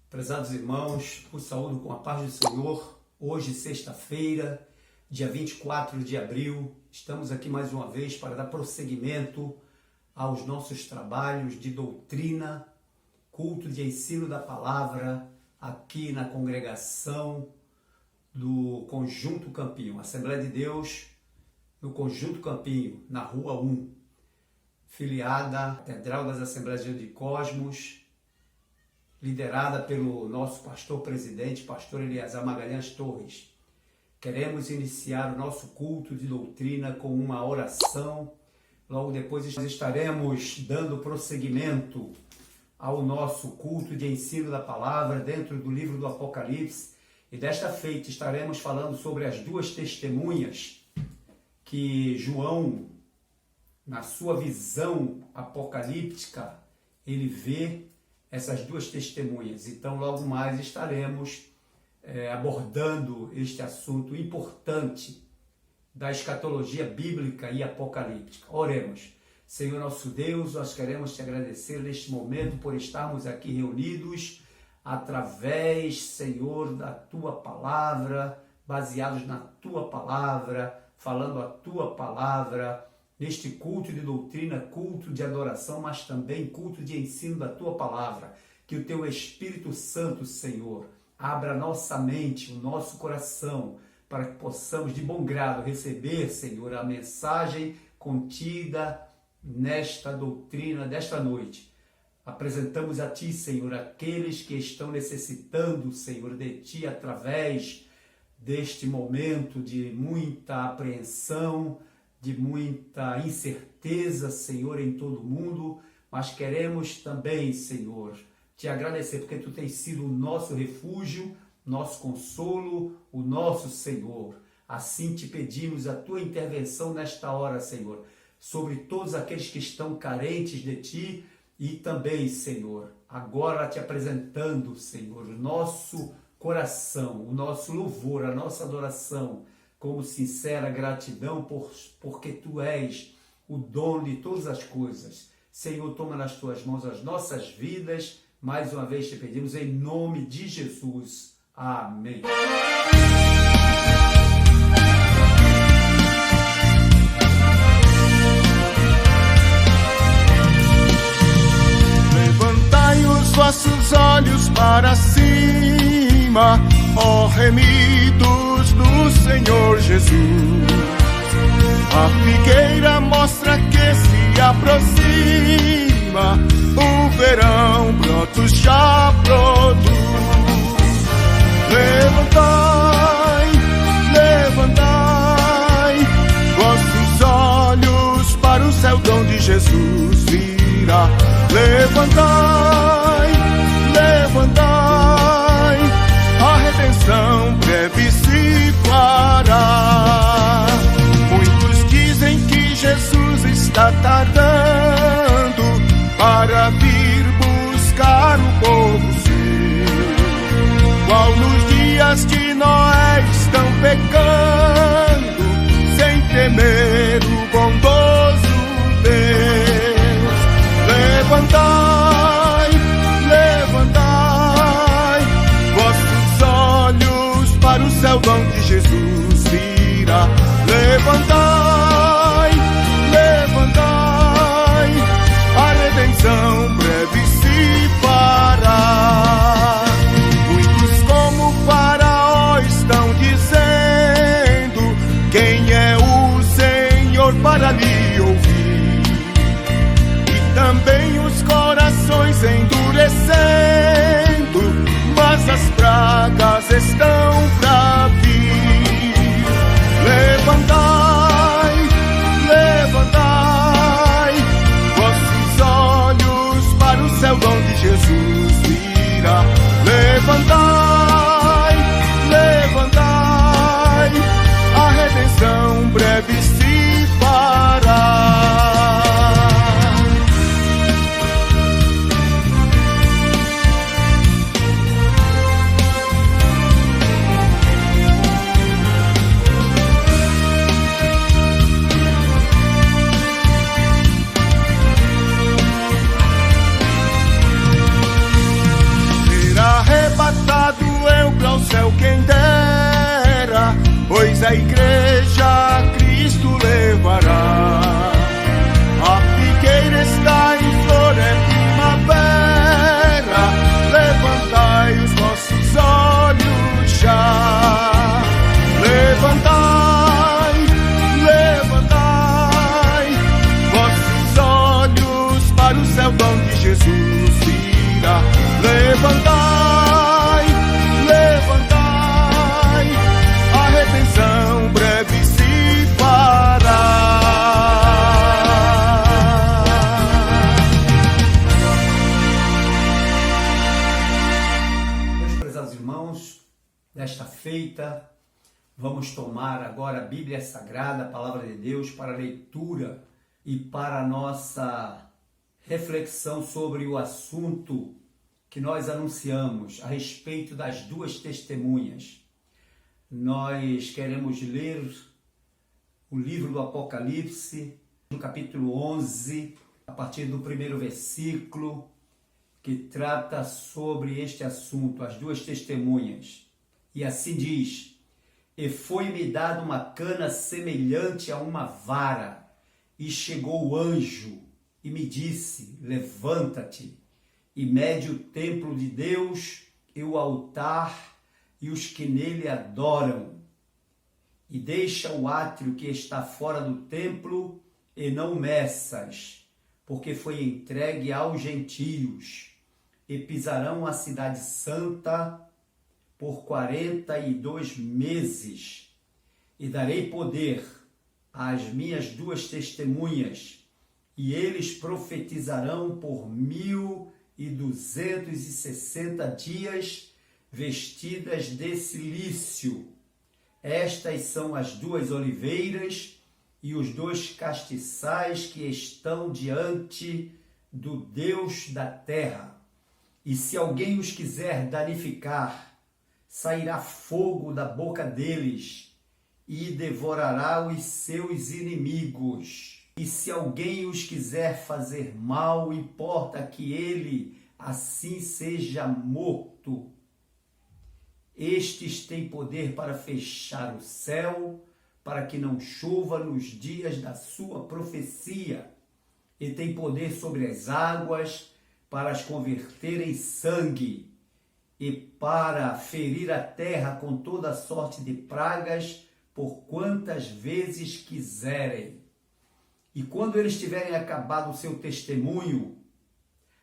Prezados irmãos, os saúdo com a paz do Senhor. Hoje, sexta-feira, dia 24 de abril, estamos aqui mais uma vez para dar prosseguimento aos nossos trabalhos de doutrina, culto de ensino da palavra, aqui na congregação do Conjunto Campinho, Assembleia de Deus, no Conjunto Campinho, na Rua 1, filiada à Catedral das Assembleias de Deus de Cosmos, liderada pelo nosso pastor-presidente, pastor Eliazar Magalhães Torres. Queremos iniciar o nosso culto de doutrina com uma oração. Logo depois estaremos dando prosseguimento ao nosso culto de ensino da palavra dentro do livro do Apocalipse. E desta feita estaremos falando sobre as duas testemunhas que João, na sua visão apocalíptica, ele vê essas duas testemunhas. Então, logo mais estaremos abordando este assunto importante da escatologia bíblica e apocalíptica. Oremos. Senhor nosso Deus, nós queremos te agradecer neste momento por estarmos aqui reunidos através, Senhor, da tua palavra, baseados na tua palavra, falando a tua palavra, neste culto de doutrina, culto de adoração, mas também culto de ensino da tua palavra. Que o teu Espírito Santo, Senhor, abra nossa mente, o nosso coração, para que possamos de bom grado receber, Senhor, a mensagem contida nesta doutrina desta noite. Apresentamos a ti, Senhor, aqueles que estão necessitando, Senhor, de ti através deste momento de muita apreensão, de muita incerteza, Senhor, em todo o mundo, mas queremos também, Senhor, te agradecer, porque tu tens sido o nosso refúgio, nosso consolo, o nosso Senhor. Assim te pedimos a tua intervenção nesta hora, Senhor, sobre todos aqueles que estão carentes de ti e também, Senhor, agora te apresentando, Senhor, o nosso coração, o nosso louvor, a nossa adoração, como sincera gratidão, porque tu és o dono de todas as coisas. Senhor, toma nas tuas mãos as nossas vidas. Mais uma vez te pedimos em nome de Jesus. Amém. Levantai os vossos olhos para cima, ó remidos do Senhor Jesus. A figueira mostra que se aproxima, o verão brotos já produz. Levantai, levantai vossos olhos para o céu donde Jesus virá. Levantai, levantai, a redenção breve se fará. Muitos dizem que Jesus está tardando para vir buscar o povo seu, qual nos dias de Noé estão pecando, sem temer o bondoso Deus. Levantai, levantai vossos olhos para o céu onde Jesus virá. Levantai, levantai, a redenção breve se fará. Muitos como Faraó estão dizendo: quem é o Senhor para lhe ouvir? E também os corações endurecendo, mas as pragas estão pra vir. Levantai, levantai vossos olhos para o céu onde Jesus virá. Levantai, levantai, a redenção breve se fará. céu, dom de Jesus virá. Levantai, levantai, a redenção breve se fará. Meus prezados irmãos, nesta feita, vamos tomar agora a Bíblia Sagrada, a Palavra de Deus, para leitura e para a nossa reflexão sobre o assunto que nós anunciamos a respeito das duas testemunhas. Nós queremos ler o livro do Apocalipse, no capítulo 11, a partir do primeiro versículo, que trata sobre este assunto, as duas testemunhas. E assim diz: E foi-me dada uma cana semelhante a uma vara, e chegou o anjo e me disse: Levanta-te e mede o templo de Deus e o altar e os que nele adoram, e deixa o átrio que está fora do templo e não meças, porque foi entregue aos gentios, e pisarão a cidade santa por 42 meses, e darei poder às minhas duas testemunhas, e eles profetizarão por 1260 dias, vestidas de cilício. Estas são as duas oliveiras e os dois castiçais que estão diante do Deus da terra. E se alguém os quiser danificar, sairá fogo da boca deles e devorará os seus inimigos. E se alguém os quiser fazer mal, importa que ele assim seja morto. Estes têm poder para fechar o céu, para que não chova nos dias da sua profecia, e têm poder sobre as águas, para as converter em sangue, e para ferir a terra com toda sorte de pragas, por quantas vezes quiserem. E quando eles tiverem acabado o seu testemunho,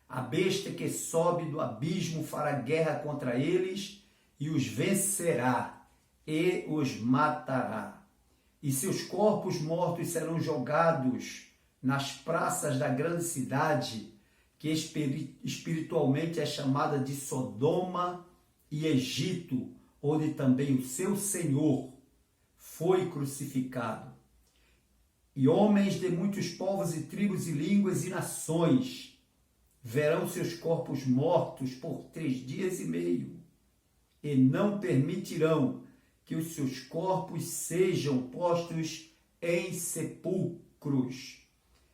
a besta que sobe do abismo fará guerra contra eles e os vencerá e os matará. E seus corpos mortos serão jogados nas praças da grande cidade, que espiritualmente é chamada de Sodoma e Egito, onde também o seu Senhor foi crucificado. E homens de muitos povos e tribos e línguas e nações verão seus corpos mortos por 3 dias e meio, e não permitirão que os seus corpos sejam postos em sepulcros.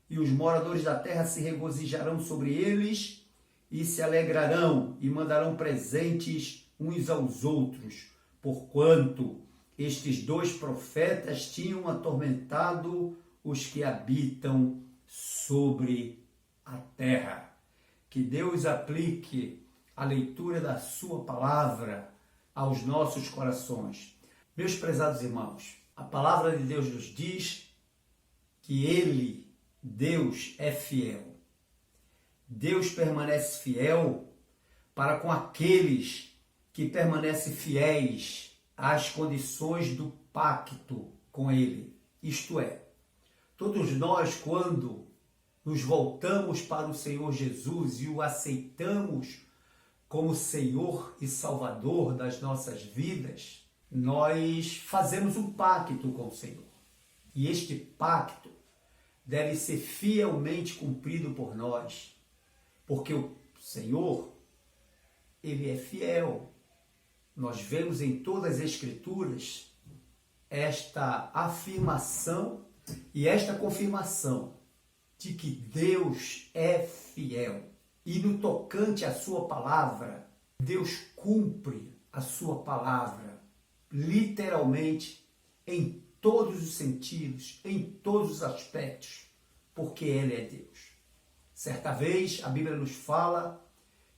E os moradores da terra se regozijarão sobre eles e se alegrarão e mandarão presentes uns aos outros, porquanto estes dois profetas tinham atormentado os que habitam sobre a terra. Que Deus aplique a leitura da sua palavra aos nossos corações. Meus prezados irmãos, a palavra de Deus nos diz que Ele, Deus, é fiel. Deus permanece fiel para com aqueles que permanecem fiéis às condições do pacto com Ele. Isto é, todos nós, quando nos voltamos para o Senhor Jesus e o aceitamos como Senhor e Salvador das nossas vidas, nós fazemos um pacto com o Senhor. E este pacto deve ser fielmente cumprido por nós, porque o Senhor, Ele é fiel. Nós vemos em todas as Escrituras esta afirmação e esta confirmação de que Deus é fiel. E no tocante à sua palavra, Deus cumpre a sua palavra, literalmente, em todos os sentidos, em todos os aspectos, porque Ele é Deus. Certa vez, a Bíblia nos fala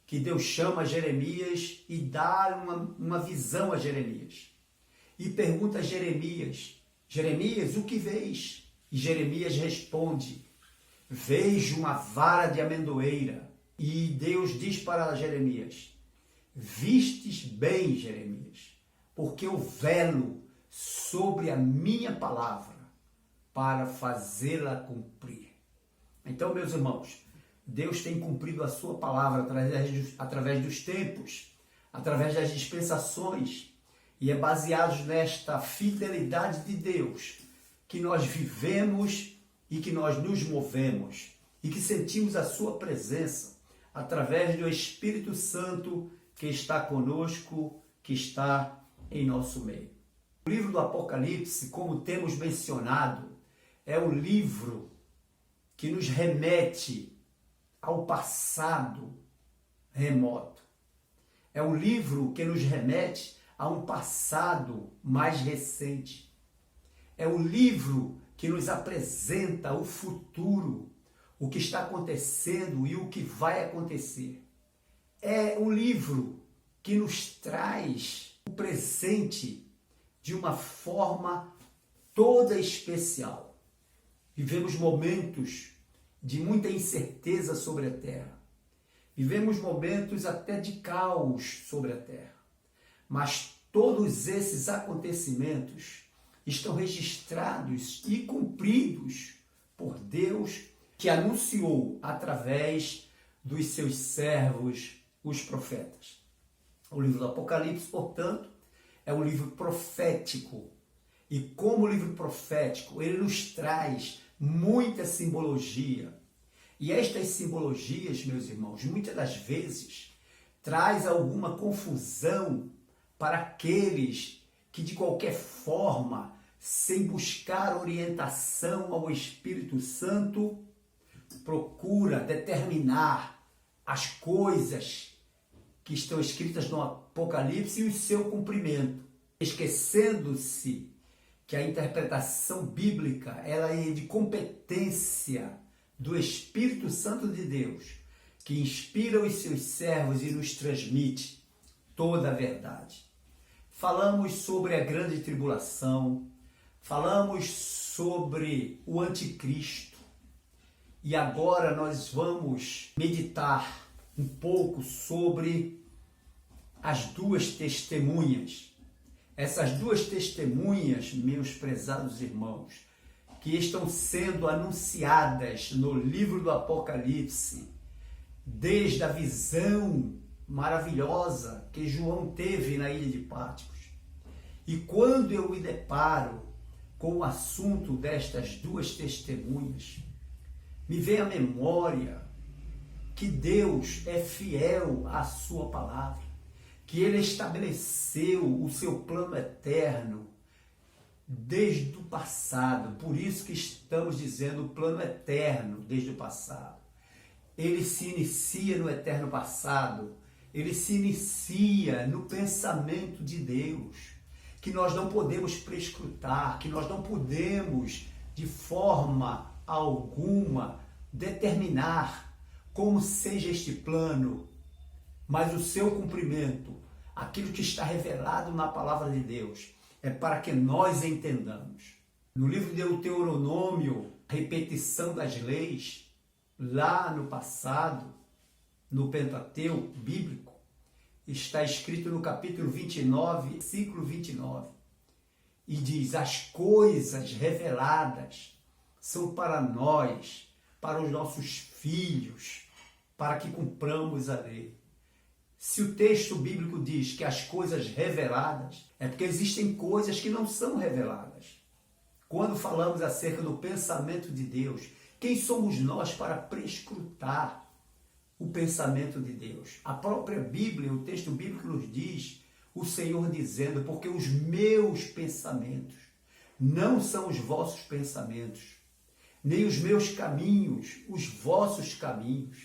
que Deus chama Jeremias e dá uma visão a Jeremias. E pergunta a Jeremias, Jeremias, o que vês? E Jeremias responde, vejo uma vara de amendoeira. E Deus diz para Jeremias: vistes bem, Jeremias, porque eu velo sobre a minha palavra para fazê-la cumprir. Então, meus irmãos, Deus tem cumprido a sua palavra através dos tempos, através das dispensações, e é baseado nesta fidelidade de Deus que nós vivemos e que nós nos movemos e que sentimos a sua presença através do Espírito Santo que está conosco, que está em nosso meio. O livro do Apocalipse, como temos mencionado, é o livro que nos remete ao passado remoto. É um livro que nos remete a um passado mais recente. É um livro que nos apresenta o futuro, o que está acontecendo e o que vai acontecer. É um livro que nos traz o presente de uma forma toda especial. Vivemos momentos de muita incerteza sobre a terra. Vivemos momentos até de caos sobre a terra. Mas todos esses acontecimentos estão registrados e cumpridos por Deus, que anunciou através dos seus servos, os profetas. O livro do Apocalipse, portanto, é um livro profético. E como livro profético, ele nos traz muita simbologia. E estas simbologias, meus irmãos, muitas das vezes traz alguma confusão para aqueles que de qualquer forma, sem buscar orientação ao Espírito Santo, procura determinar as coisas que estão escritas no Apocalipse e o seu cumprimento, esquecendo-se que a interpretação bíblica ela é de competência do Espírito Santo de Deus, que inspira os seus servos e nos transmite toda a verdade. Falamos sobre a grande tribulação, falamos sobre o anticristo e agora nós vamos meditar um pouco sobre as duas testemunhas. Essas duas testemunhas, meus prezados irmãos, que estão sendo anunciadas no livro do Apocalipse, desde a visão maravilhosa que João teve na ilha de Patmos. E quando eu me deparo com o assunto destas duas testemunhas, me vem à memória que Deus é fiel à sua palavra, que Ele estabeleceu o seu plano eterno desde o passado. Por isso que estamos dizendo o plano eterno desde o passado. Ele se inicia no eterno passado, ele se inicia no pensamento de Deus, que nós não podemos prescrutar, que nós não podemos de forma alguma determinar como seja este plano, mas o seu cumprimento, aquilo que está revelado na palavra de Deus, é para que nós entendamos. No livro de Deuteronômio, a repetição das leis, lá no passado, no Pentateuco bíblico, está escrito no capítulo 29, versículo 29, e diz: as coisas reveladas são para nós, para os nossos filhos, para que cumpramos a lei. Se o texto bíblico diz que as coisas reveladas, é porque existem coisas que não são reveladas. Quando falamos acerca do pensamento de Deus, quem somos nós para prescrutar o pensamento de Deus? A própria Bíblia, o texto bíblico nos diz, o Senhor dizendo: porque os meus pensamentos não são os vossos pensamentos, nem os meus caminhos, os vossos caminhos.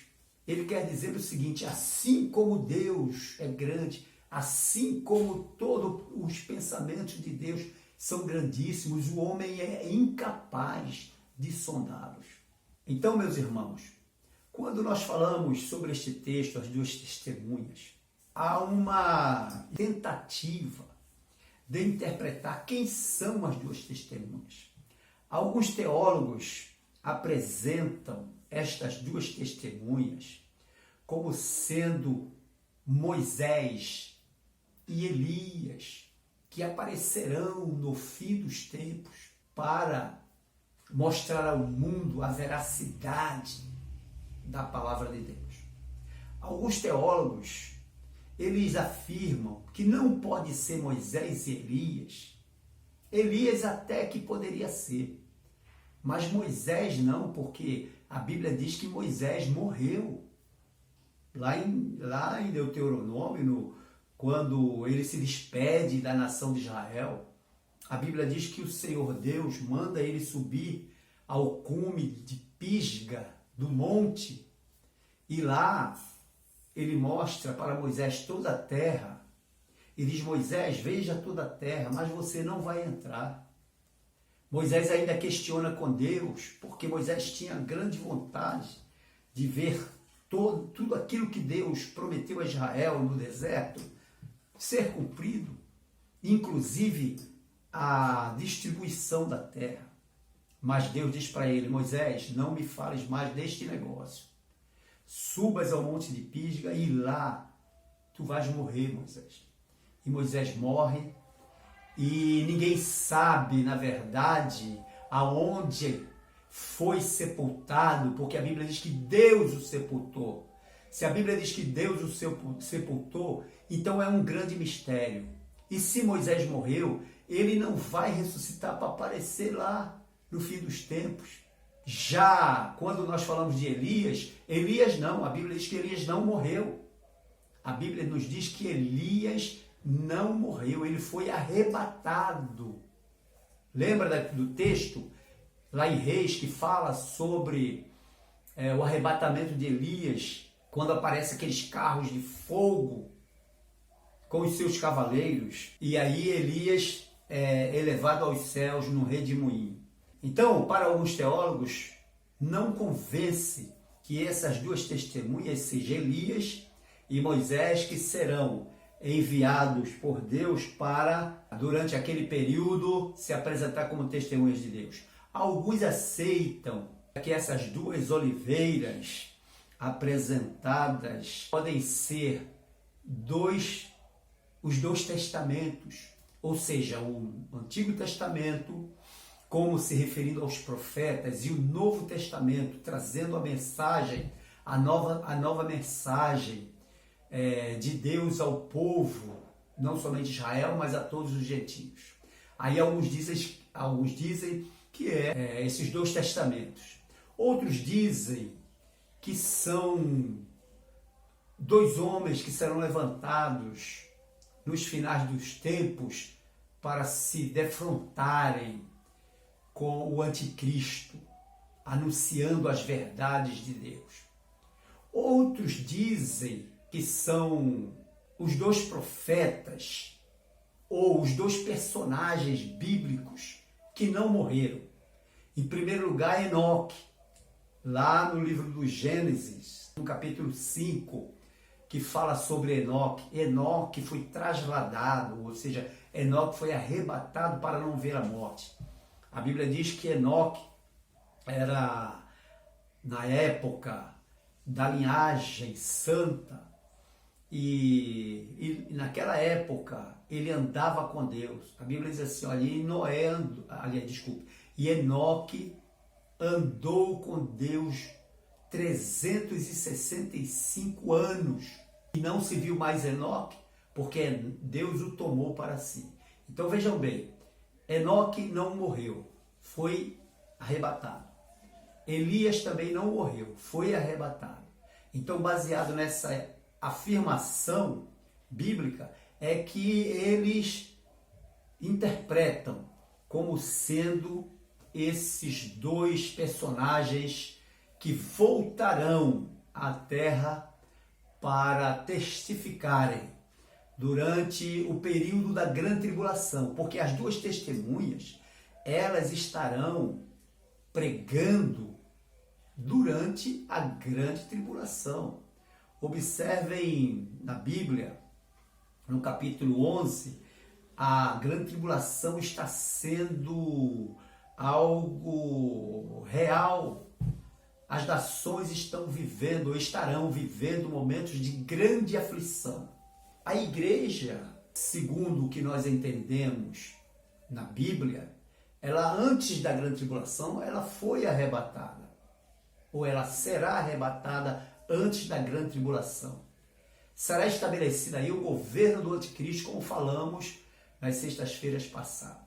Ele quer dizer o seguinte: assim como Deus é grande, assim como todos os pensamentos de Deus são grandíssimos, o homem é incapaz de sondá-los. Então, meus irmãos, quando nós falamos sobre este texto, as duas testemunhas, há uma tentativa de interpretar quem são as duas testemunhas. Alguns teólogos apresentam estas duas testemunhas como sendo Moisés e Elias, que aparecerão no fim dos tempos para mostrar ao mundo a veracidade da palavra de Deus. Alguns teólogos, eles afirmam que não pode ser Moisés e Elias. Elias até que poderia ser, mas Moisés não, porque a Bíblia diz que Moisés morreu. Lá em Deuteronômio, quando ele se despede da nação de Israel, a Bíblia diz que o Senhor Deus manda ele subir ao cume de Pisga, do monte, e lá ele mostra para Moisés toda a terra, e diz: Moisés, veja toda a terra, mas você não vai entrar. Moisés ainda questiona com Deus, porque Moisés tinha grande vontade de ver tudo aquilo que Deus prometeu a Israel no deserto ser cumprido, inclusive a distribuição da terra. Mas Deus diz para ele: Moisés, não me fales mais deste negócio. Subas ao monte de Pisga e lá tu vais morrer, Moisés. E Moisés morre e ninguém sabe, na verdade, aonde foi sepultado, porque a Bíblia diz que Deus o sepultou. Se a Bíblia diz que Deus o sepultou, então é um grande mistério. E se Moisés morreu, ele não vai ressuscitar para aparecer lá no fim dos tempos. Já quando nós falamos de Elias, Elias não, a Bíblia diz que Elias não morreu. A Bíblia nos diz que Elias não morreu, ele foi arrebatado. Lembra do texto lá em Reis que fala sobre o arrebatamento de Elias, quando aparecem aqueles carros de fogo com os seus cavaleiros, e aí Elias é elevado aos céus num redemoinho. Então, para alguns teólogos, não convence que essas duas testemunhas sejam Elias e Moisés, que serão enviados por Deus para, durante aquele período, se apresentar como testemunhas de Deus. Alguns aceitam que essas duas oliveiras apresentadas podem ser os dois testamentos, ou seja, o Antigo Testamento, como se referindo aos profetas, e o Novo Testamento, trazendo a mensagem, a nova mensagem de Deus ao povo, não somente Israel, mas a todos os gentios. Aí alguns dizem que esses dois testamentos. Outros dizem que são dois homens que serão levantados nos finais dos tempos para se defrontarem com o anticristo, anunciando as verdades de Deus. Outros dizem que são os dois profetas ou os dois personagens bíblicos que não morreram. Em primeiro lugar, Enoque, lá no livro do Gênesis, no capítulo 5, que fala sobre Enoque. Enoque foi trasladado, ou seja, Enoque foi arrebatado para não ver a morte. A Bíblia diz que Enoque era, na época, da linhagem santa, e naquela época ele andava com Deus. A Bíblia diz assim, olha, e Enoque andou com Deus 365 anos e não se viu mais Enoque, porque Deus o tomou para si. Então vejam bem, Enoque não morreu, foi arrebatado. Elias também não morreu, foi arrebatado. Então, baseado nessa afirmação bíblica, é que eles interpretam como sendo esses dois personagens que voltarão à terra para testificarem durante o período da grande tribulação, porque as duas testemunhas, elas estarão pregando durante a grande tribulação. Observem na Bíblia, no capítulo 11, a grande tribulação está sendo algo real As nações estão vivendo ou estarão vivendo momentos de grande aflição. A igreja, segundo o que nós entendemos na Bíblia, ela antes da grande tribulação, ela foi arrebatada. Ou ela será arrebatada antes da grande tribulação. Será estabelecido aí o governo do anticristo, como falamos nas sextas-feiras passadas.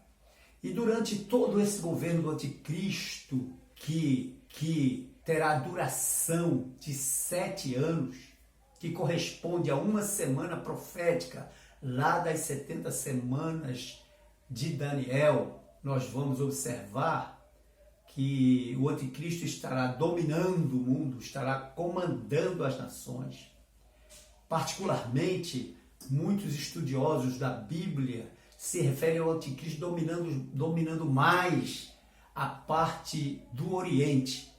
E durante todo esse governo do anticristo, que terá duração de 7 anos, que corresponde a uma semana profética, lá das 70 semanas de Daniel, nós vamos observar que o anticristo estará dominando o mundo, estará comandando as nações. Particularmente, muitos estudiosos da Bíblia se referem ao anticristo dominando mais a parte do Oriente,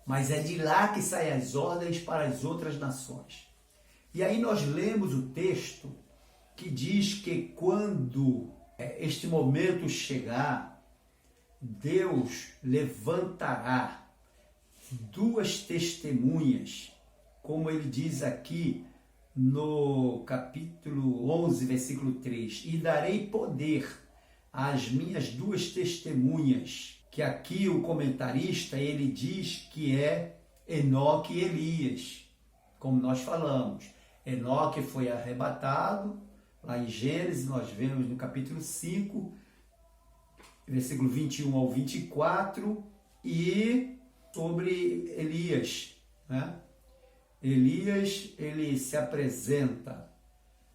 mas é de lá que saem as ordens para as outras nações. E aí nós lemos o texto que diz que quando este momento chegar, Deus levantará 2 testemunhas, como ele diz aqui no capítulo 11, versículo 3, e darei poder às minhas 2 testemunhas, que aqui o comentarista ele diz que é Enoque e Elias, como nós falamos. Enoque foi arrebatado, lá em Gênesis, nós vemos no capítulo 5, versículo 21 ao 24, e sobre Elias, né? Elias, ele se apresenta,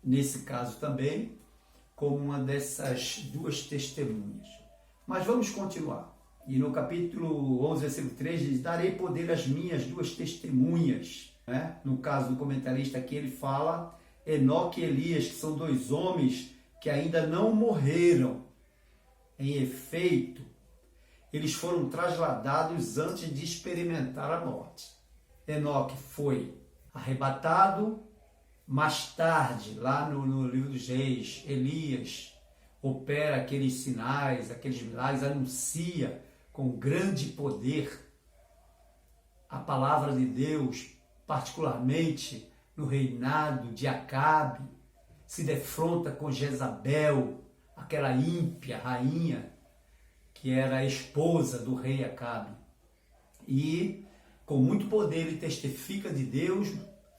nesse caso também, como uma dessas 2 testemunhas. Mas vamos continuar. E no capítulo 11, versículo 3, diz, darei poder às minhas 2 testemunhas. Né? No caso do comentarista aqui, ele fala Enoque e Elias, que são 2 homens que ainda não morreram. Em efeito, eles foram trasladados antes de experimentar a morte. Enoque foi arrebatado, mais tarde, lá no livro dos Reis, Elias opera aqueles sinais, aqueles milagres, anuncia com grande poder a palavra de Deus, particularmente no reinado de Acabe, se defronta com Jezabel, aquela ímpia rainha, que era a esposa do rei Acabe. E com muito poder ele testifica de Deus,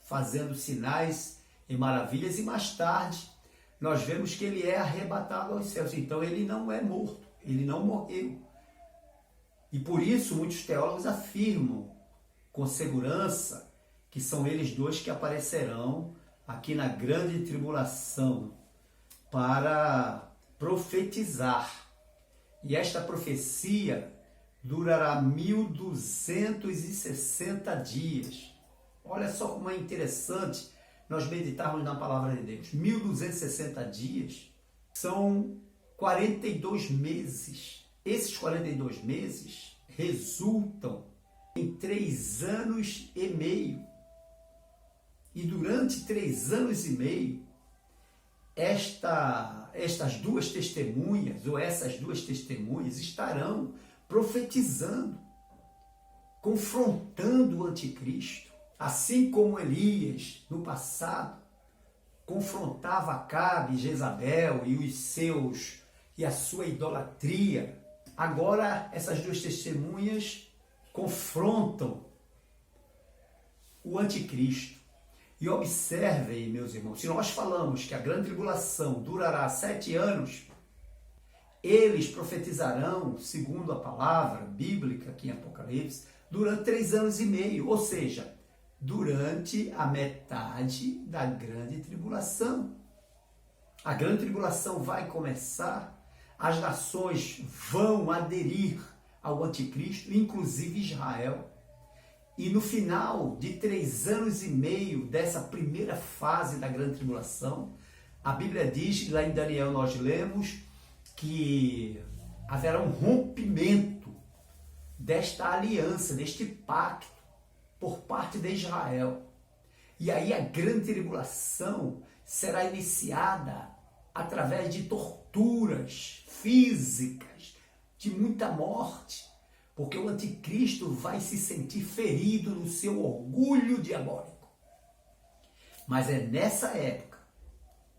fazendo sinais e maravilhas, e mais tarde nós vemos que ele é arrebatado aos céus. Então ele não é morto, ele não morreu. E por isso muitos teólogos afirmam com segurança que são eles 2 que aparecerão aqui na grande tribulação para profetizar. E esta profecia durará 1260 dias. Olha só como é interessante nós meditarmos na palavra de Deus. 1260 dias são 42 meses. Esses 42 meses resultam em 3 anos e meio. E durante 3 anos e meio, estas 2 testemunhas, ou essas 2 testemunhas, estarão profetizando, confrontando o anticristo, assim como Elias, no passado, confrontava Acabe, Jezabel e a sua idolatria. Agora, essas 2 testemunhas confrontam o anticristo. E observem, meus irmãos, se nós falamos que a grande tribulação durará 7 anos, eles profetizarão, segundo a palavra bíblica aqui em Apocalipse, durante 3 anos e meio, ou seja, durante a metade da grande tribulação. A grande tribulação vai começar, as nações vão aderir ao anticristo, inclusive Israel. E no final de 3 anos e meio dessa primeira fase da grande tribulação, a Bíblia diz, lá em Daniel nós lemos, que haverá um rompimento desta aliança, deste pacto, por parte de Israel. E aí a grande tribulação será iniciada através de torturas físicas, de muita morte, porque o anticristo vai se sentir ferido no seu orgulho diabólico. Mas é nessa época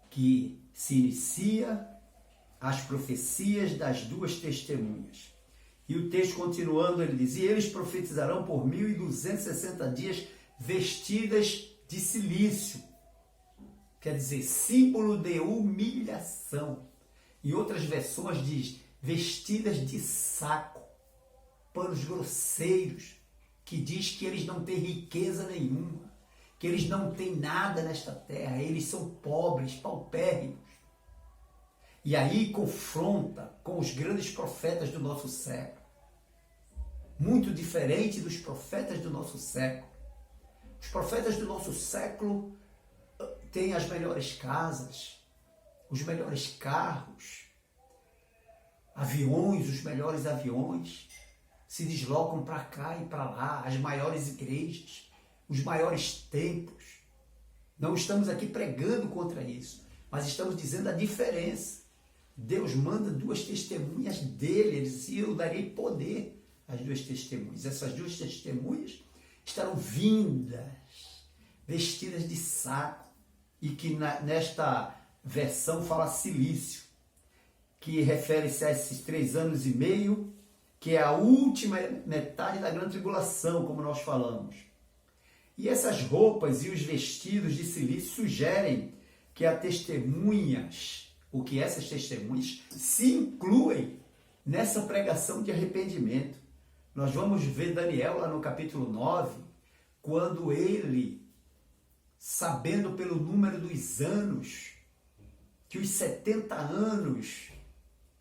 que se inicia as profecias das duas testemunhas. E o texto continuando, ele diz: e eles profetizarão por 1260 dias vestidas de cilício. Quer dizer, símbolo de humilhação. Em outras versões diz vestidas de saco, panos grosseiros, que diz que eles não têm riqueza nenhuma, que eles não têm nada nesta terra, eles são pobres, paupérrimos. E aí confronta com os grandes profetas do nosso século. Muito diferente dos profetas do nosso século. Os profetas do nosso século têm as melhores casas, os melhores carros, aviões, os melhores aviões, se deslocam para cá e para lá, as maiores igrejas, os maiores templos. Não estamos aqui pregando contra isso, mas estamos dizendo a diferença. Deus manda duas testemunhas dele, ele disse: eu darei poder às duas testemunhas. Essas duas testemunhas estarão vindas, vestidas de saco, e que nesta versão fala cilício, que refere-se a esses 3 anos e meio, que é a última metade da grande tribulação, como nós falamos. E essas roupas e os vestidos de cilício sugerem que as testemunhas, o que essas testemunhas se incluem nessa pregação de arrependimento. Nós vamos ver Daniel lá no capítulo 9, quando ele, sabendo pelo número dos anos, que os 70 anos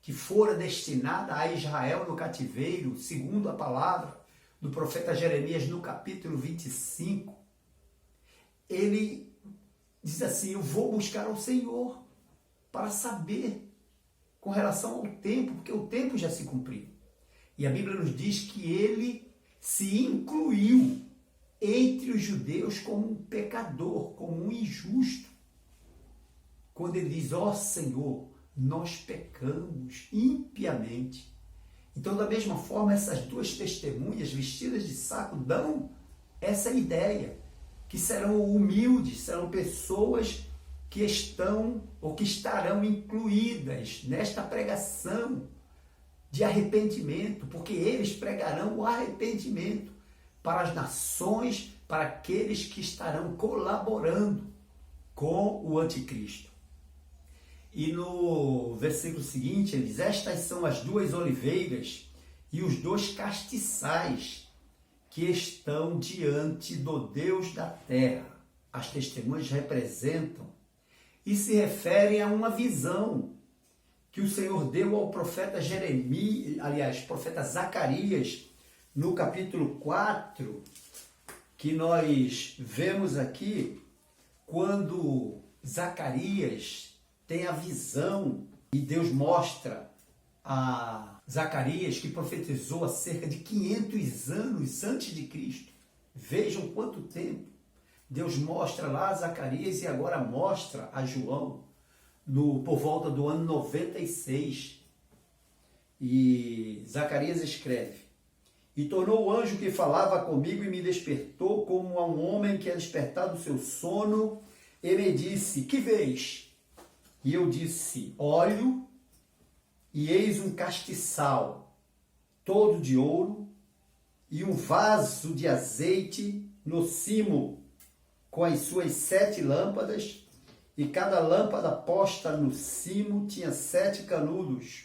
que fora destinada a Israel no cativeiro, segundo a palavra do profeta Jeremias no capítulo 25, ele diz assim: eu vou buscar ao Senhor para saber com relação ao tempo, porque o tempo já se cumpriu. E a Bíblia nos diz que ele se incluiu entre os judeus como um pecador, como um injusto. Quando ele diz: ó Senhor, nós pecamos impiamente. Então, da mesma forma, essas duas testemunhas vestidas de saco dão essa ideia, que serão humildes, serão pessoas que estão ou que estarão incluídas nesta pregação de arrependimento, porque eles pregarão o arrependimento para as nações, para aqueles que estarão colaborando com o anticristo. E no versículo seguinte ele diz: estas são as duas oliveiras e os dois castiçais que estão diante do Deus da terra. As testemunhas representam e se referem a uma visão que o Senhor deu ao profeta profeta Zacarias, no capítulo 4, que nós vemos aqui, quando Zacarias tem a visão e Deus mostra a Zacarias, que profetizou há cerca de 500 anos antes de Cristo. Vejam quanto tempo. Deus mostra lá a Zacarias e agora mostra a João por volta do ano 96. E Zacarias escreve: e tornou o anjo que falava comigo e me despertou como a um homem que é despertado do seu sono, e me disse: que vês? E eu disse: olho, e eis um castiçal, todo de ouro, e um vaso de azeite no cimo, com as suas 7 lâmpadas, e cada lâmpada posta no cimo tinha 7 canudos,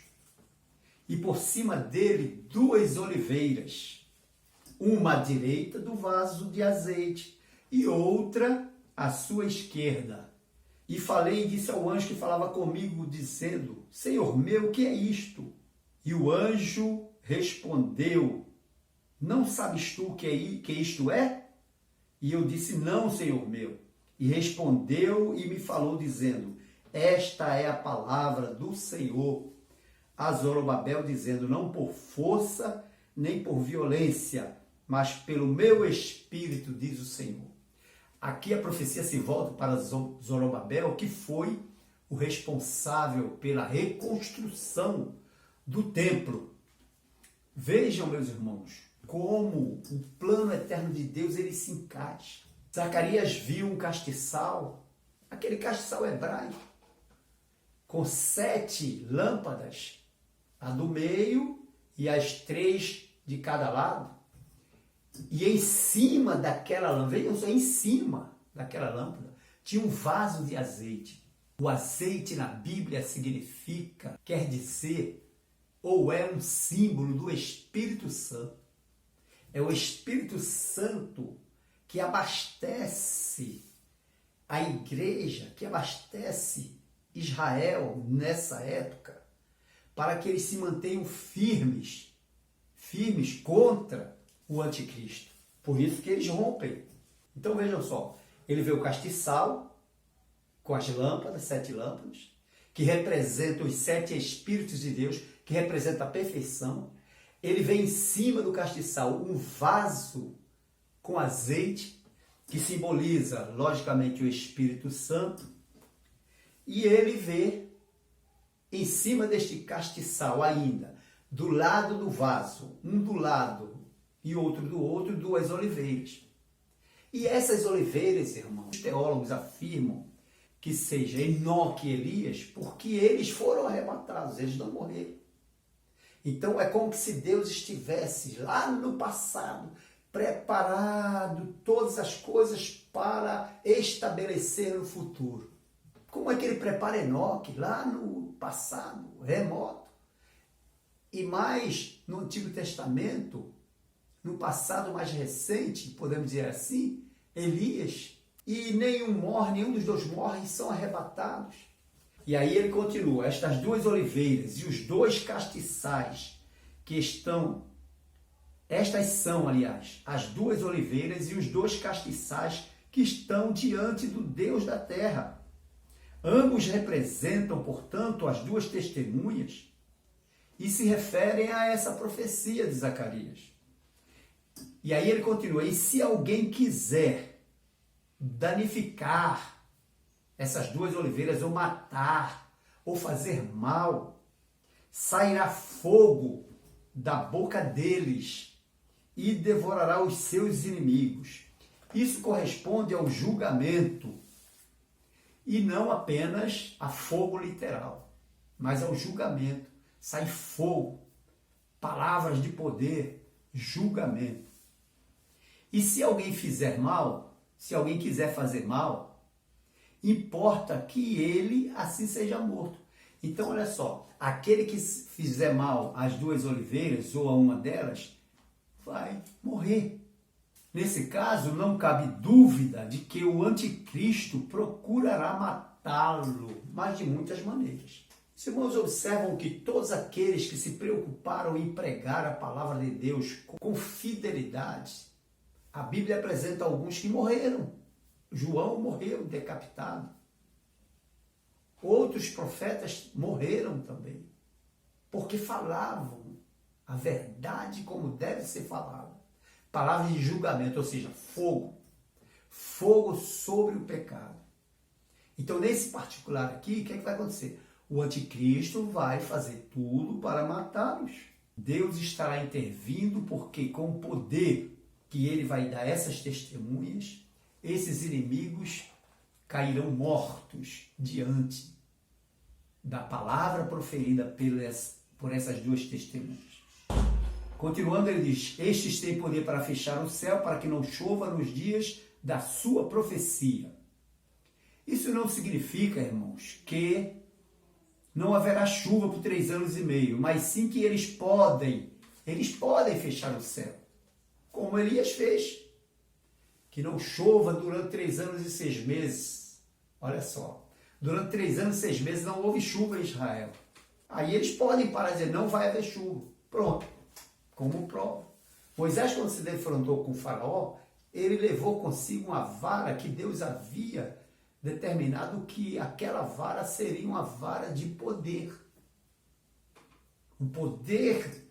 e por cima dele 2 oliveiras, uma à direita do vaso de azeite, e outra à sua esquerda. E falei e disse ao anjo que falava comigo, dizendo: Senhor meu, o que é isto? E o anjo respondeu: não sabes tu o que isto é? E eu disse: não, Senhor meu. E respondeu e me falou, dizendo: esta é a palavra do Senhor a Zorobabel, dizendo: não por força nem por violência, mas pelo meu espírito, diz o Senhor. Aqui a profecia se volta para Zorobabel, que foi o responsável pela reconstrução do templo. Vejam, meus irmãos, como o plano eterno de Deus ele se encaixa. Zacarias viu um castiçal, aquele castiçal hebraico, com 7 lâmpadas, a do meio e as 3 de cada lado. E em cima daquela lâmpada, vejam só, em cima daquela lâmpada, tinha um vaso de azeite. O azeite na Bíblia significa, quer dizer, ou é um símbolo do Espírito Santo. É o Espírito Santo que abastece a igreja, que abastece Israel nessa época, para que eles se mantenham firmes contra o anticristo. Por isso que eles rompem. Então vejam só, ele vê o castiçal com as lâmpadas, 7 lâmpadas, que representam os 7 Espíritos de Deus, que representa a perfeição. Ele vê em cima do castiçal um vaso com azeite, que simboliza, logicamente, o Espírito Santo. E ele vê em cima deste castiçal ainda, do lado do vaso, um do lado e outro do outro, 2 oliveiras. E essas oliveiras, irmãos, os teólogos afirmam que seja Enoque e Elias, porque eles foram arrebatados, eles não morreram. Então é como se Deus estivesse lá no passado, preparado todas as coisas para estabelecer no futuro. Como é que ele prepara Enoque lá no passado, remoto? E mais no Antigo Testamento, no passado mais recente, podemos dizer assim, Elias, e nenhum dos 2 morre, são arrebatados. E aí ele continua, estas 2 oliveiras e os 2 castiçais que estão, estas são, aliás, as 2 oliveiras e os 2 castiçais que estão diante do Deus da terra. Ambos representam, portanto, as 2 testemunhas e se referem a essa profecia de Zacarias. E aí ele continua, e se alguém quiser danificar essas 2 oliveiras, ou matar, ou fazer mal, sairá fogo da boca deles e devorará os seus inimigos. Isso corresponde ao julgamento, e não apenas a fogo literal, mas ao julgamento. Sai fogo, palavras de poder, julgamento. E se alguém fizer mal, se alguém quiser fazer mal, importa que ele assim seja morto. Então, olha só, aquele que fizer mal às 2 oliveiras ou a uma delas, vai morrer. Nesse caso, não cabe dúvida de que o anticristo procurará matá-lo, mas de muitas maneiras. Os irmãos observam que todos aqueles que se preocuparam em pregar a palavra de Deus com fidelidade, a Bíblia apresenta alguns que morreram. João morreu decapitado. Outros profetas morreram também, porque falavam a verdade como deve ser falada. Palavras de julgamento, ou seja, fogo. Fogo sobre o pecado. Então, nesse particular aqui, o que é que vai acontecer? O anticristo vai fazer tudo para matá-los. Deus estará intervindo porque com o poder que ele vai dar a essas testemunhas, esses inimigos cairão mortos diante da palavra proferida por essas 2 testemunhas. Continuando, ele diz, estes têm poder para fechar o céu, para que não chova nos dias da sua profecia. Isso não significa, irmãos, que não haverá chuva por 3 anos e meio, mas sim que eles podem fechar o céu, como Elias fez. Que não chova durante 3 anos e 6 meses. Olha só, durante 3 anos e 6 meses não houve chuva em Israel. Aí eles podem parar e dizer, não vai haver chuva. Pronto, como prova. Moisés, quando se defrontou com o faraó, ele levou consigo uma vara que Deus havia determinado que aquela vara seria uma vara de poder. O poder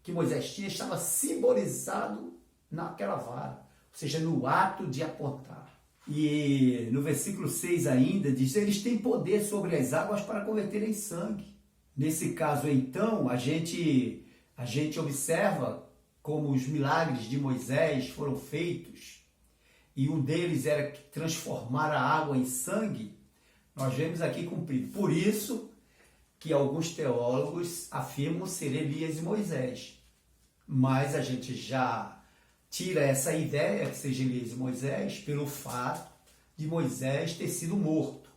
que Moisés tinha estava simbolizado naquela vara. Ou seja, no ato de apontar. E no versículo 6 ainda diz, eles têm poder sobre as águas para converter em sangue. Nesse caso, então, a gente A gente observa como os milagres de Moisés foram feitos, e um deles era transformar a água em sangue. Nós vemos aqui cumprido. Por isso que alguns teólogos afirmam ser Elias e Moisés. Mas a gente já tira essa ideia que seja Elias e Moisés pelo fato de Moisés ter sido morto.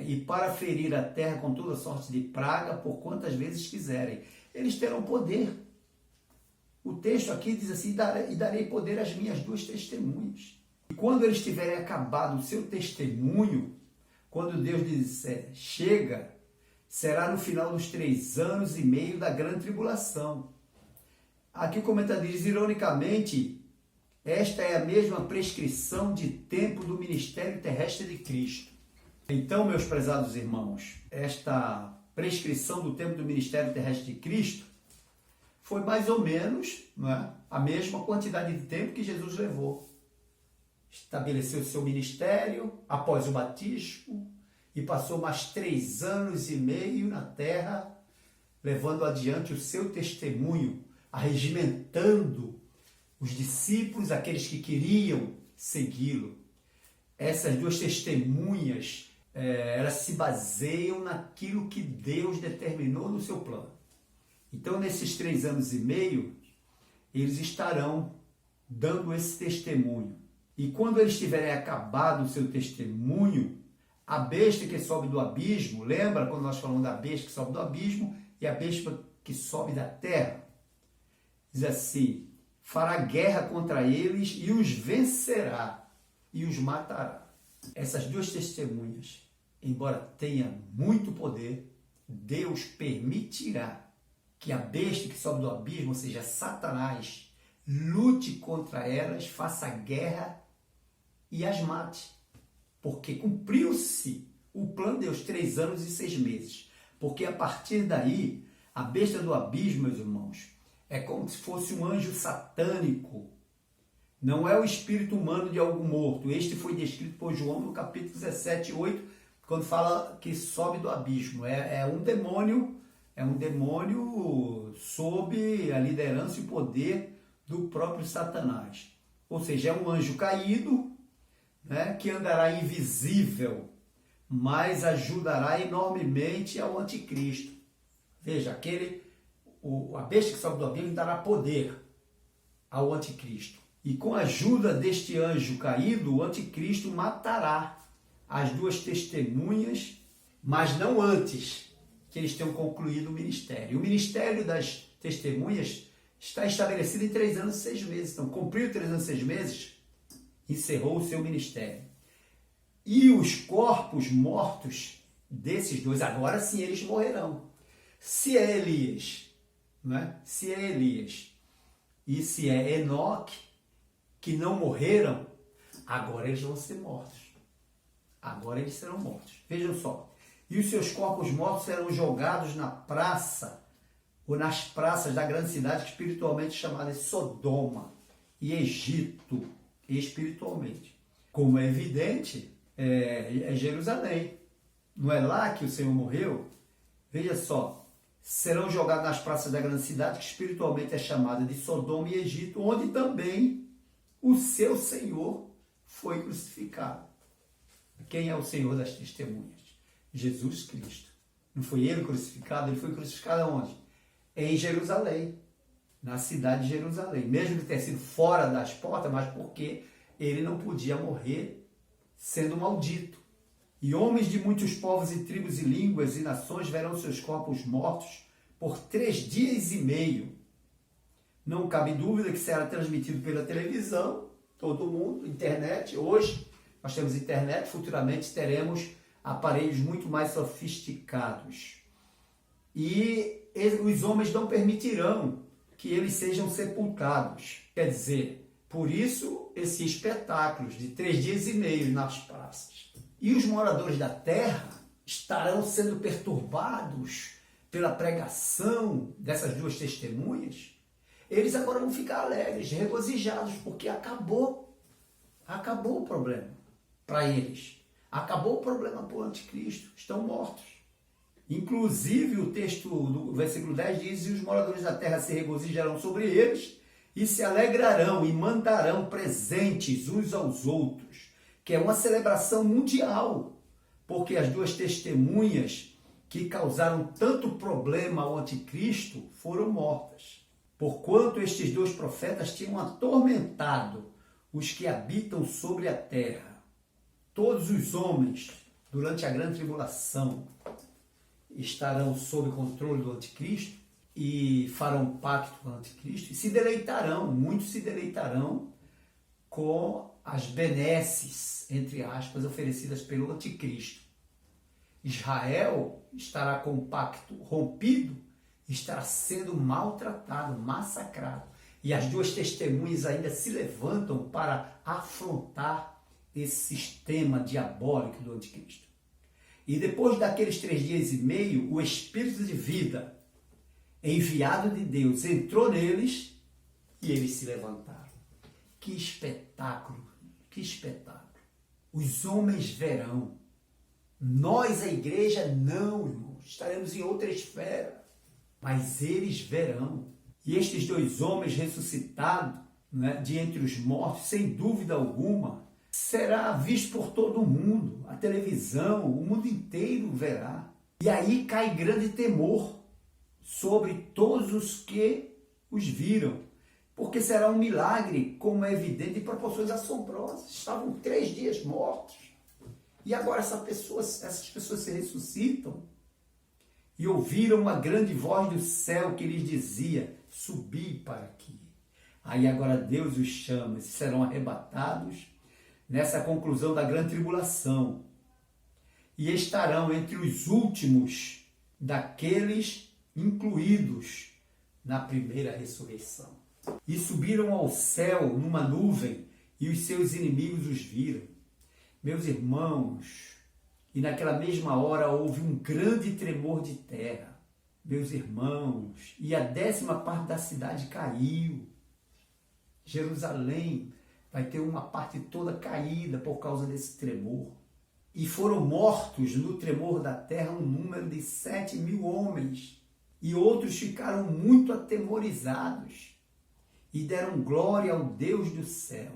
E para ferir a terra com toda sorte de praga, por quantas vezes quiserem. Eles terão poder. O texto aqui diz assim, e darei poder às minhas duas testemunhas. E quando eles tiverem acabado o seu testemunho, quando Deus disser, chega, será no final dos 3 anos e meio da grande tribulação. Aqui o comentário diz, ironicamente, esta é a mesma prescrição de tempo do ministério terrestre de Cristo. Então, meus prezados irmãos, esta prescrição do tempo do ministério terrestre de Cristo foi mais ou menos, não é, a mesma quantidade de tempo que Jesus levou. Estabeleceu o seu ministério após o batismo e passou mais 3 anos e meio na terra, levando adiante o seu testemunho, arregimentando os discípulos, aqueles que queriam segui-lo. Essas duas testemunhas, elas se baseiam naquilo que Deus determinou no seu plano. Então, nesses 3 anos e meio, eles estarão dando esse testemunho. E quando eles tiverem acabado o seu testemunho, a besta que sobe do abismo, lembra quando nós falamos da besta que sobe do abismo e a besta que sobe da terra? Diz assim, fará guerra contra eles e os vencerá e os matará. Essas duas testemunhas, embora tenham muito poder, Deus permitirá que a besta que sobe do abismo, ou seja, Satanás, lute contra elas, faça guerra e as mate. Porque cumpriu-se o plano de Deus, 3 anos e 6 meses. Porque a partir daí, a besta do abismo, meus irmãos, é como se fosse um anjo satânico. Não é o espírito humano de algo morto. Este foi descrito por João no capítulo 17, 8, quando fala que sobe do abismo. É um demônio sob a liderança e o poder do próprio Satanás. Ou seja, é um anjo caído, né, que andará invisível, mas ajudará enormemente ao anticristo. Veja, a besta que sobe do abismo dará poder ao anticristo. E com a ajuda deste anjo caído, o anticristo matará as duas testemunhas, mas não antes que eles tenham concluído o ministério. O ministério das testemunhas está estabelecido em 3 anos e 6 meses. Então, cumpriu 3 anos e 6 meses, encerrou o seu ministério. E os corpos mortos desses dois, agora sim eles morrerão. Se é Elias, não é? Se é Elias e se é Enoque, que não morreram, agora eles vão ser mortos. Agora eles serão mortos. Vejam só. E os seus corpos mortos serão jogados na praça, ou nas praças da grande cidade, espiritualmente chamada de Sodoma e Egito, espiritualmente. Como é evidente, é Jerusalém. Não é lá que o Senhor morreu? Veja só, serão jogados nas praças da grande cidade, que espiritualmente é chamada de Sodoma e Egito, onde também o seu Senhor foi crucificado. Quem é o Senhor das testemunhas? Jesus Cristo. Não foi ele crucificado? Ele foi crucificado aonde? Em Jerusalém, na cidade de Jerusalém. Mesmo que tenha sido fora das portas, mas porque ele não podia morrer sendo maldito. E homens de muitos povos e tribos e línguas e nações verão seus corpos mortos por 3 dias e meio. Não cabe dúvida que será transmitido pela televisão, todo mundo, internet. Hoje nós temos internet, futuramente teremos aparelhos muito mais sofisticados. E os homens não permitirão que eles sejam sepultados. Quer dizer, por isso esses espetáculos de 3 dias e meio nas praças. E os moradores da terra estarão sendo perturbados pela pregação dessas duas testemunhas. Eles agora vão ficar alegres, regozijados, porque acabou o problema para eles. Acabou o problema para o anticristo, estão mortos. Inclusive, o texto do versículo 10 diz: e os moradores da terra se regozijarão sobre eles e se alegrarão e mandarão presentes uns aos outros, que é uma celebração mundial, porque as duas testemunhas que causaram tanto problema ao anticristo foram mortas, porquanto estes dois profetas tinham atormentado os que habitam sobre a terra. Todos os homens, durante a grande tribulação, estarão sob controle do anticristo e farão pacto com o anticristo e se deleitarão, muitos se deleitarão com as benesses, entre aspas, oferecidas pelo anticristo. Israel estará com o pacto rompido, estará sendo maltratado, massacrado. E as duas testemunhas ainda se levantam para afrontar esse sistema diabólico do anticristo. E depois daqueles 3 dias e meio, o Espírito de vida, enviado de Deus, entrou neles e eles se levantaram. Que espetáculo, que espetáculo. Os homens verão. Nós, a igreja, não, irmãos. Estaremos em outra esfera. Mas eles verão. E estes 2 homens ressuscitados, né, de entre os mortos, sem dúvida alguma, será visto por todo mundo, a televisão, o mundo inteiro verá. E aí cai grande temor sobre todos os que os viram, porque será um milagre, como é evidente, de proporções assombrosas. Estavam 3 dias mortos, e agora essas pessoas se ressuscitam e ouviram uma grande voz do céu que lhes dizia: subi para aqui. Aí agora Deus os chama e serão arrebatados nessa conclusão da grande tribulação, e estarão entre os últimos daqueles incluídos na primeira ressurreição. E subiram ao céu numa nuvem, e os seus inimigos os viram. Meus irmãos, e naquela mesma hora houve um grande tremor de terra. Meus irmãos, e a 10ª parte da cidade caiu. Jerusalém vai ter uma parte toda caída por causa desse tremor. E foram mortos no tremor da terra um número de 7.000 homens. E outros ficaram muito atemorizados e deram glória ao Deus do céu.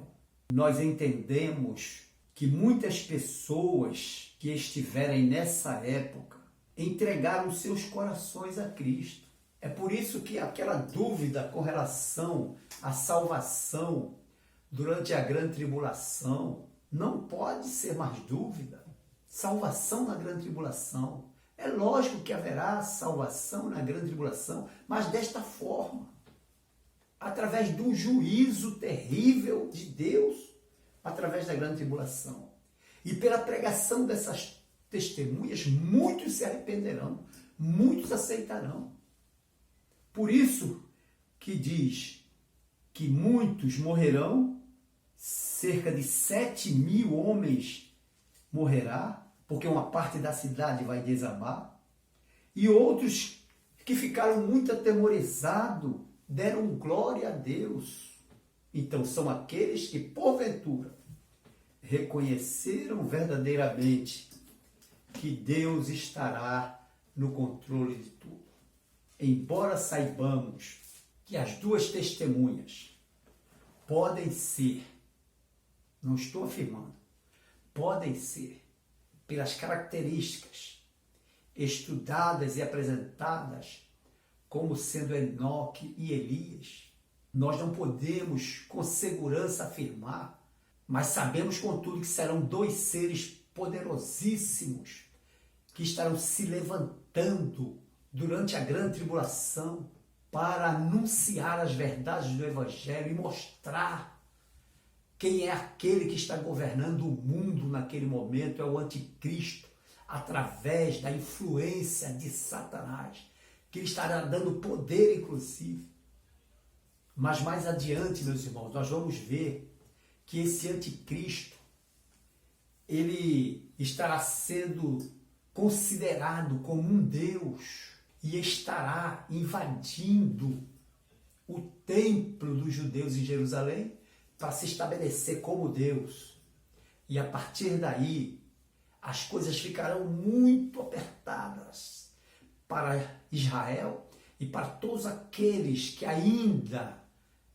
Nós entendemos que muitas pessoas que estiverem nessa época entregaram seus corações a Cristo. É por isso que aquela dúvida com relação à salvação durante a grande tribulação não pode ser mais dúvida. Salvação na grande tribulação. É lógico que haverá salvação na grande tribulação, mas desta forma, através do juízo terrível de Deus, através da grande tribulação. E pela pregação dessas testemunhas, muitos se arrependerão, muitos aceitarão. Por isso que diz que muitos morrerão, cerca de 7.000 homens morrerá, porque uma parte da cidade vai desabar, e outros que ficaram muito atemorizados deram glória a Deus. Então são aqueles que, porventura, reconheceram verdadeiramente que Deus estará no controle de tudo. Embora saibamos que as duas testemunhas podem ser, não estou afirmando, podem ser, pelas características estudadas e apresentadas como sendo Enoque e Elias, nós não podemos com segurança afirmar, mas sabemos contudo que serão 2 seres poderosíssimos que estarão se levantando durante a grande tribulação para anunciar as verdades do Evangelho e mostrar quem é aquele que está governando o mundo naquele momento. É o anticristo, através da influência de Satanás, que ele estará dando poder, inclusive. Mas mais adiante, meus irmãos, nós vamos ver que esse anticristo, ele estará sendo considerado como um Deus e estará invadindo o templo dos judeus em Jerusalém para se estabelecer como Deus. E a partir daí, as coisas ficarão muito apertadas. para Israel e para todos aqueles que ainda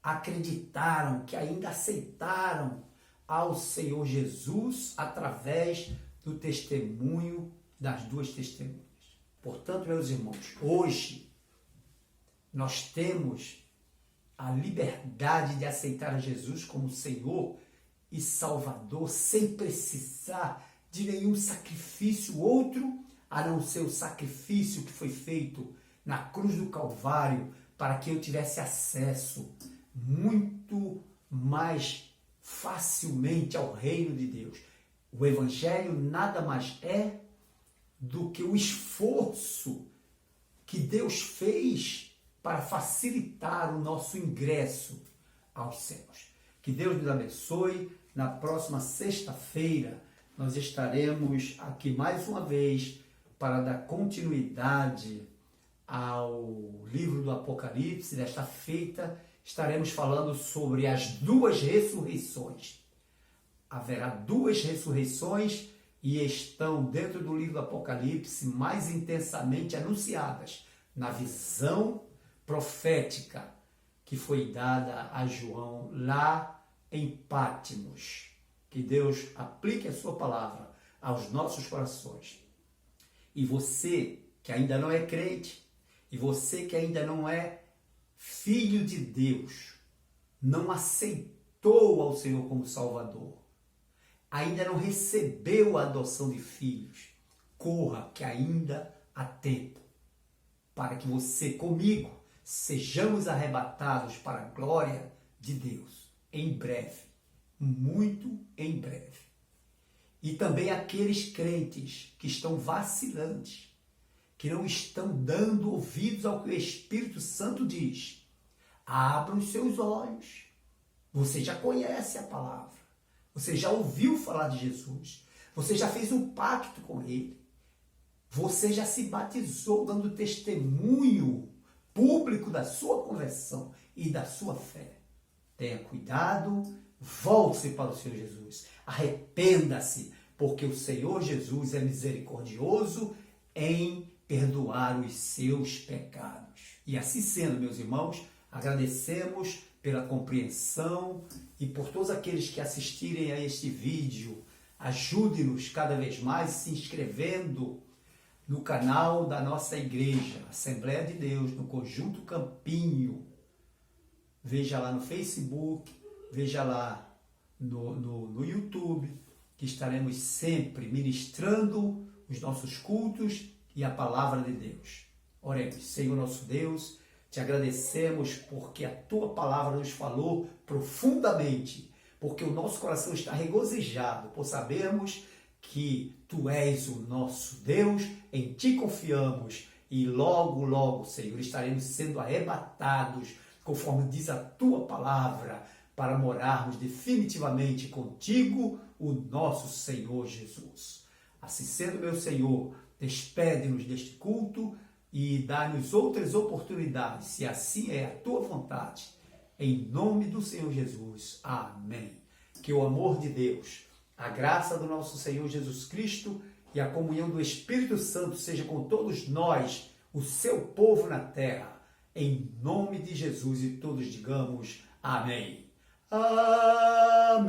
acreditaram, que ainda aceitaram ao Senhor Jesus através do testemunho das duas testemunhas. Portanto, meus irmãos, hoje nós temos a liberdade de aceitar a Jesus como Senhor e Salvador sem precisar de nenhum sacrifício outro, a não ser o sacrifício que foi feito na cruz do Calvário para que eu tivesse acesso muito mais facilmente ao reino de Deus. O Evangelho nada mais é do que o esforço que Deus fez para facilitar o nosso ingresso aos céus. Que Deus nos abençoe. Na próxima sexta-feira nós estaremos aqui mais uma vez para dar continuidade ao livro do Apocalipse. Desta feita estaremos falando sobre as duas ressurreições. Haverá duas ressurreições e estão dentro do livro do Apocalipse mais intensamente anunciadas na visão profética que foi dada a João lá em Pátimos. Que Deus aplique a sua palavra aos nossos corações. E você que ainda não é crente, e você que ainda não é filho de Deus, não aceitou ao Senhor como Salvador, ainda não recebeu a adoção de filhos, corra que ainda há tempo, para que você comigo sejamos arrebatados para a glória de Deus, em breve, muito em breve. E também aqueles crentes que estão vacilantes, que não estão dando ouvidos ao que o Espírito Santo diz. Abra os seus olhos. Você já conhece a palavra. Você já ouviu falar de Jesus. Você já fez um pacto com Ele. Você já se batizou dando testemunho público da sua conversão e da sua fé. Tenha cuidado, volte-se para o Senhor Jesus. Arrependa-se, porque o Senhor Jesus é misericordioso em perdoar os seus pecados. E assim sendo, meus irmãos, agradecemos pela compreensão e por todos aqueles que assistirem a este vídeo. Ajude-nos cada vez mais se inscrevendo no canal da nossa igreja, Assembleia de Deus, no Conjunto Campinho. Veja lá no Facebook, veja lá no YouTube, que estaremos sempre ministrando os nossos cultos e a palavra de Deus. Oremos. Senhor nosso Deus, te agradecemos porque a tua palavra nos falou profundamente, porque o nosso coração está regozijado por sabermos que tu és o nosso Deus, em ti confiamos e logo, logo, Senhor, estaremos sendo arrebatados, conforme diz a tua palavra, para morarmos definitivamente contigo, o nosso Senhor Jesus. Assim sendo, meu Senhor, despede-nos deste culto e dá-nos outras oportunidades, se assim é a tua vontade. Em nome do Senhor Jesus. Amém. Que o amor de Deus, a graça do nosso Senhor Jesus Cristo e a comunhão do Espírito Santo seja com todos nós, o seu povo na terra. Em nome de Jesus, e todos digamos amém. Amém.